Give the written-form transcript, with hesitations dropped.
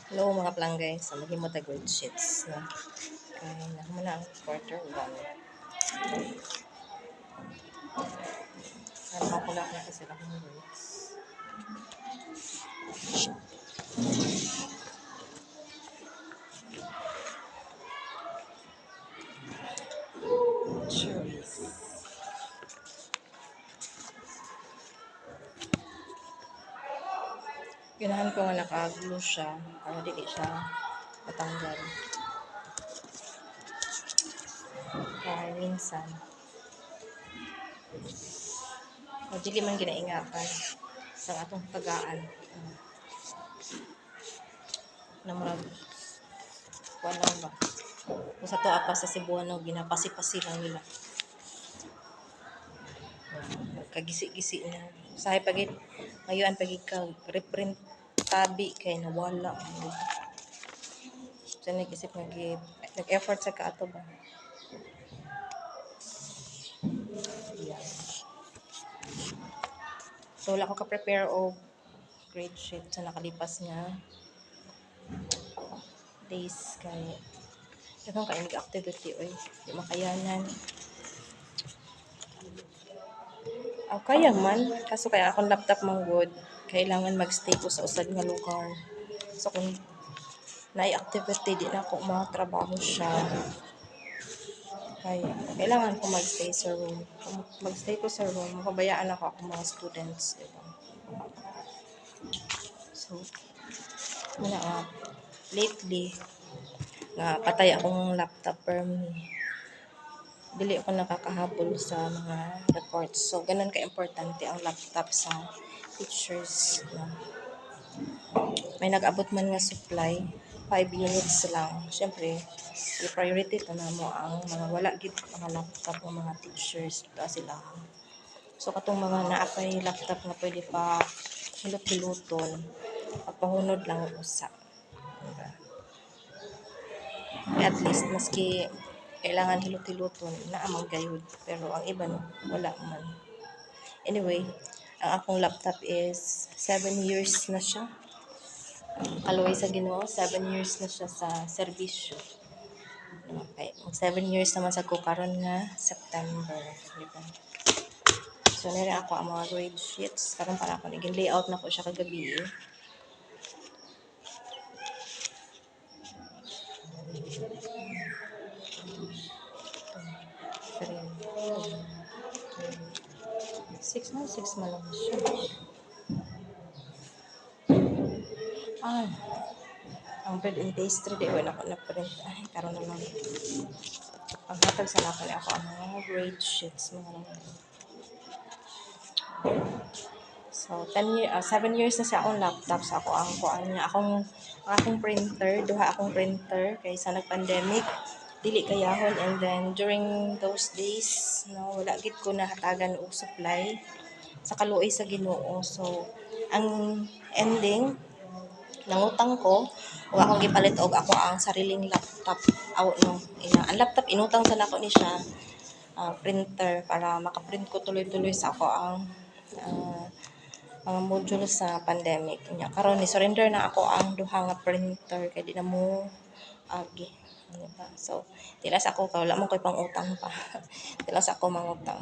Hello mga planggay, sa maghimo tag grade sheets na kay nahimo na ang quarter 1. Para makulak na kasi akong grades. Cherries. Ganahan ko nga naka-glue siya para dili siya matanggal. Kaya minsan o dili man ginaingatan sa atong tagaan. Namurag wala ba? Kung sa to apa sa Cebuano ginapasi-pasi lang nila. Kagisi-gisi na. Sahay pagit ngayon pagit ka reprint tabi kay nawala. So nag-isip nag-effort sa kaato ba? Yeah. So wala ko ka-prepare og grade sheet sa nakalipas nga days kay daghang kay activity oy di makayanan. Kaya man kaso kaya akong laptop man good kailangan magstay ko sa usad nga lugar. So kung naay activity di na ako matrabaho siya. Kaya kailangan ko magstay sa room. Kung magstay ko sa room, mapabayaan ako mga students. Diba? So, lately, nga patay akong laptop permi. Dili ako nakakahabol sa mga reports. So, ganun ka-importante ang laptop sa teachers. May nag-abot man nga supply, 5 units lang. Siyempre, i-priority ko na mo ang mga wala gid mga laptop ng mga teachers sila. So, katong mga naapay laptop nga pwede pa hilot-hiluton, pagpahunod lang usa. Diba? At least, maski kailangan hilot-hiluton, naamang gayud. Pero ang iba, no, wala man. Anyway, ang akong laptop is 7 years na siya. Kaluoy sa Ginoo, 7 years na siya sa serbisyo. Okay, 7 years naman sa ko karon nga September, diba? So nire ako ang mga grade sheets karon para ako naging layout na ko siya kagabi. Six man lang siya. Ang bread and pastry di wala ko na print. Ay, karon na lang. Ang hatag sa nakon ako ang mga grade sheets mga lang. So 7 years na sa akong laptop sa ako ang kuan niya akong printer, duha akong printer kaysa nag-pandemic dili kayahon and then during those days no wala gid ko nahatagan og supply sa kaluoy sa Ginoo. So ang ending nangutang ko wa akong gipalit og ako ang sariling laptop ang laptop inutang sa nako ni siya printer para makaprint ko tuloy-tuloy sa ako ang mga module sa pandemic nya karon ni surrender na ako ang duha nga printer kay di na mo agi diba? So tilas ako wala man koy pang utang pa tilas ako mangutang